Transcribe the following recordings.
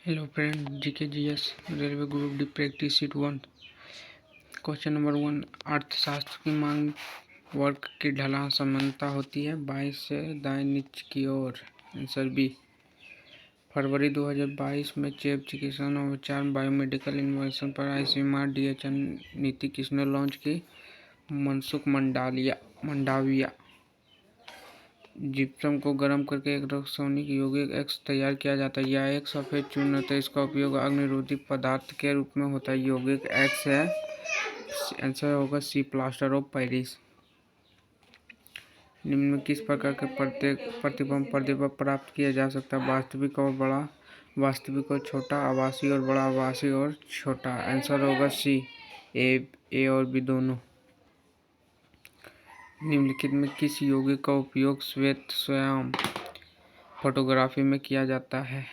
Hello friend, GK GS railway group D practice sheet 1। Question number 1। अर्थशास्त्र की मांग वर्ग की ढलान समानता होती है 22 से दाएं नीचे की ओर। Answer B. फरवरी 2022 में चेप चिकित्सा नवाचार बायोमेडिकल इनोवेशन पर आईसीएमआर डीएचएन नीति किसने लॉन्च की? मनसुख मंडाविया। जिप्सम को गर्म करके एक रासायनिक यौगिक एक्स तैयार किया जाता है। यह एक सफेद चूर्ण होता है। इसका उपयोग अग्निरोधी पदार्थ के रूप में होता है। यौगिक एक्स है। आंसर होगा सी, प्लास्टर ऑफ पेरिस। निम्न में किस प्रकार के प्रतिबिंब पर्दे पर प्राप्त किया जा सकता है? वास्तविक और बड़ा, वास्तविक और छोटा, आभासी और बड़ा, आभासी और छोटा। आंसर होगा सी, ए और बी दोनों। निम्नलिखित में किस यौगिक का उपयोग श्वेत श्याम फोटोग्राफी में किया जाता है?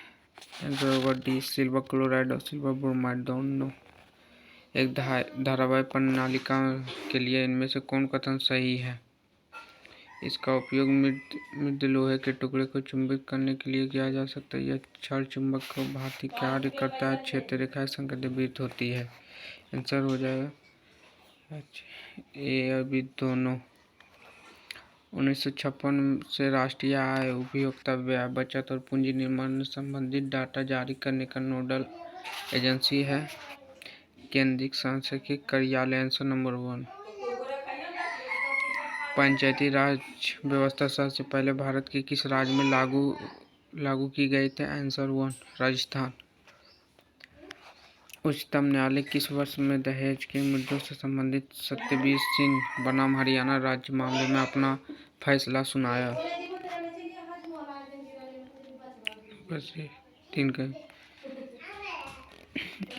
आंसर होगा डी, सिल्वर क्लोराइड और सिल्वर ब्रोमाइड दोनों। एक धारावाहिक प्रणालिका के लिए इनमें से कौन कथन सही है? इसका उपयोग मृद लोहे के टुकड़े को चुंबित करने के लिए किया जा सकता है। यह क्षण चुंबक को भांति कार्य करता है। क्षेत्र रेखाएं संकेंद्रित होती है। आंसर हो जाएगा ए और बी दोनों। 1956 से राष्ट्रीय आय, उपभोक्ता व्यय, बचत और पूंजी निर्माण से संबंधित डाटा जारी करने का नोडल एजेंसी है केंद्रीय सांख्यिकी कार्यालय। Answer number 1। पंचायती राज व्यवस्था सबसे पहले भारत के किस राज्य में लागू की गई थी? आंसर 1, राजस्थान। उच्चतम न्यायालय किस वर्ष में दहेज के मुद्दों से संबंधित सत्यवीर सिंह बनाम हरियाणा राज्य मामले में अपना फैसला सुनाया? बस 3 का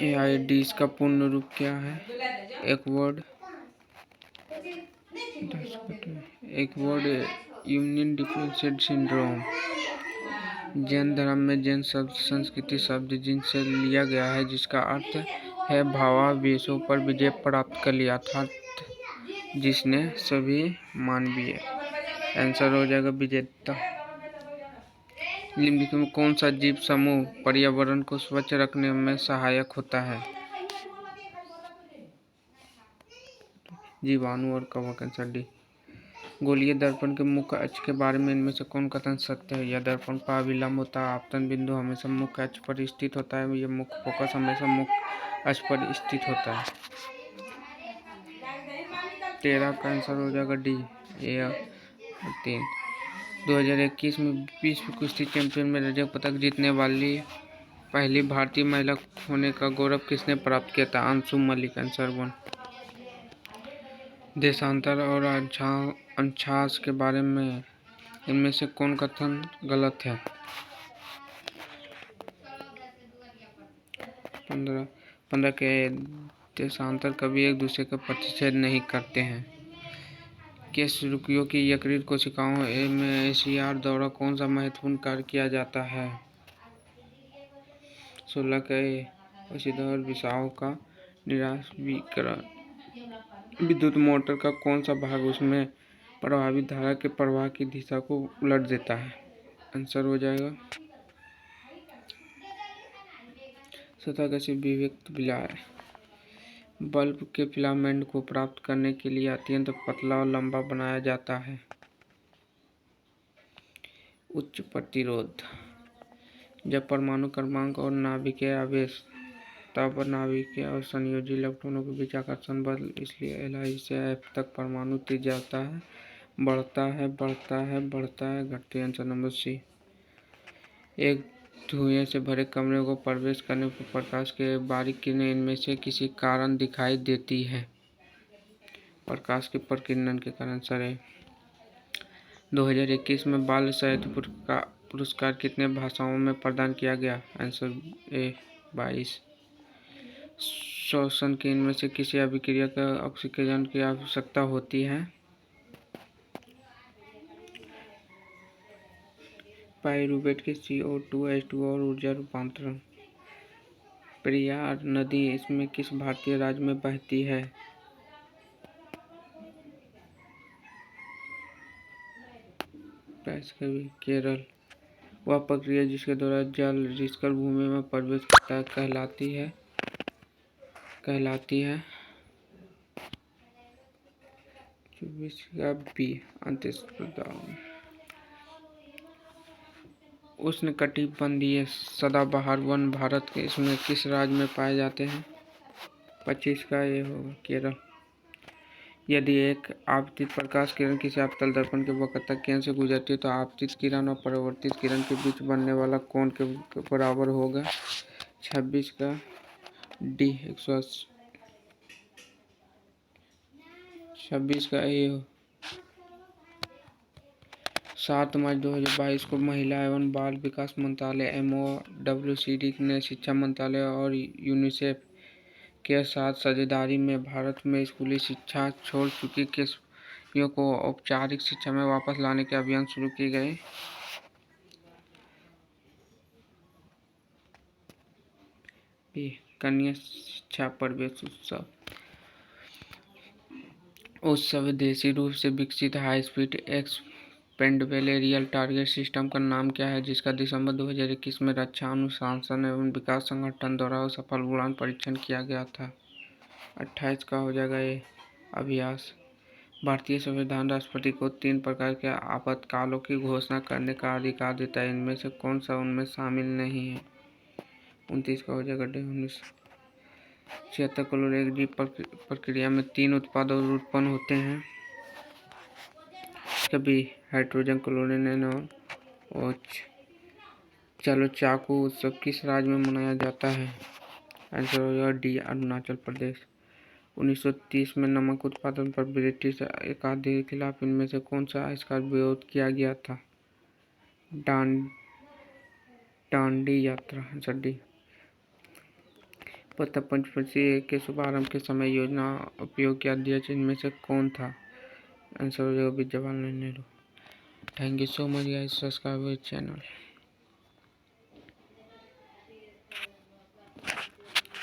AID का पूर्ण रूप क्या है? एक word union differentiate syndrome. Jain धर्म में जैन शब्द संस्कृति शब्द जिनसे लिया गया है, जिसका अर्थ है भावावेशों पर विजय प्राप्त कर लिया, अर्थात जिसने सभी मानवीय। आंसर हो जाएगा विजेता। निम्नलिखित में कौन सा जीव समूह पर्यावरण को स्वच्छ रखने में सहायक होता है? जीवाणु और कवक। Answer D. गोलीय दर्पण के मुख्य अक्ष के बारे में इनमें से कौन कथन सत्य है? यह दर्पण पर अभिलंब होता है। आपतन बिंदु हमेशा मुख्य अक्ष पर स्थित होता है। यह मुख्य फोकस हमेशा मुख्य अक्ष पर स्थित होता है। 13 का आंसर हो जाएगा डी, ए और 3। 2021 में विश्व कुश्ती चैंपियन में रजत पदक जीतने वाली पहली भारतीय महिला होने का गौरव किसने प्राप्त किया था? अंशु मलिक। आंसर 1। देशांतर और अंशांश के बारे में इनमें से कौन कथन गलत है? 15 के देशांतर कभी एक दूसरे का प्रतिच्छेद नहीं करते हैं। केशरुकियों की यकृत कोशिकाओं में ACR द्वारा कौन सा महत्वपूर्ण कार्य किया जाता है? 16 के औषधि और विषाओं का निराशवीकरण। विद्युत मोटर का कौन सा भाग उसमें प्रवाहित धारा के प्रवाह की दिशा को उलट देता है? आंसर हो जाएगा 17 का विभक्त विलाय। बल्ब के फिलामेंट को प्राप्त करने के लिए अत्यंत पतला और लंबा बनाया जाता है। उच्च प्रतिरोध। जब परमाणु क्रमांक और नाभिकीय आवेश, तब नाभिकीय और संयोजी इलेक्ट्रॉनों के बीच आकर्षण बल, इसलिए Li से F तक परमाणु तेज जाता है, बढ़ता है, घटती है। Answer number C. एक धुएं से भरे कमरे को प्रवेश करने पर प्रकाश के बारीक किरणें इनमें से किसी कारण दिखाई देती है? प्रकाश के प्रकीर्णन के कारण। आंसर है 2021 में बाल साहित्य पुरस्कार कितने भाषाओं में प्रदान किया गया? Answer A, 22। श्वसन के इनमें से किसी अभिक्रिया का ऑक्सीकरण की आवश्यकता होती है? पाइरूवेट के CO2H2 और ऊर्जा रूपांतरण। पेरियार नदी इसमें किस भारतीय राज्य में बहती है? केरल। वह प्रक्रिया जिसके द्वारा जल रिसकर भूमि में प्रवेश करता है कहलाती है 24 का बी अंतःस्राव। उष्णकटिबंधीय सदाबहार वन भारत के इसमें किस राज्य में पाए जाते हैं? 25 का ये होगा केरल। यदि एक आपतित प्रकाश किरण किसी अवतल दर्पण के वक्रता केंद्र से गुजरती है तो आपतित किरण और परावर्तित किरण के बीच बनने वाला कोण के बराबर होगा। 26 का डी 180। 26 का ए 7 मार्च 2022 को महिला एवं बाल विकास मंत्रालय MoWCD ने शिक्षा मंत्रालय और यूनिसेफ के साथ साझेदारी में भारत में स्कूली शिक्षा छोड़ चुकी किशोरियों को औपचारिक शिक्षा में वापस लाने के अभियान शुरू किए गए। कन्या शिक्षा प्रवेश उत्सव विदेशी रूप से विकसित high speed expendable aerial target system का नाम क्या है जिसका दिसंबर 2021 में रक्षा अनुसंधान एवं विकास संगठन द्वारा सफल उड़ान परीक्षण किया गया था? 28 का हो जाएगा ये अभ्यास। भारतीय संविधान राष्ट्रपति को 3 प्रकार के आपातकालों की घोषणा करने का अधिकार देता है, इनमें से कौन सा उनमें शामिल नहीं है? 29 का हो जाएगा 76 क्लोरेगी प्रक्रिया में 3 उत्पाद उत्पन्न होते हैं, कभी हाइड्रोजन, क्लोरीन, एनोन और चलो चाकू उत्सव किस राज्य में मनाया जाता है? आंसर हो जाएगा डी अरुणाचल प्रदेश। 1930 में नमक उत्पादन पर ब्रिटिश एकाधिकार के खिलाफ इनमें से कौन सा आविष्कार विरोध किया गया था? डांडी यात्रा। Answer D. प्रथम पंचवर्षीय के शुभारंभ के समय योजना उपयोग के अध्यक्ष इनमें से कौन था? आंसर हो जाएगा Jawaharlal Nehru. Thank you so much guys, subscribe channel.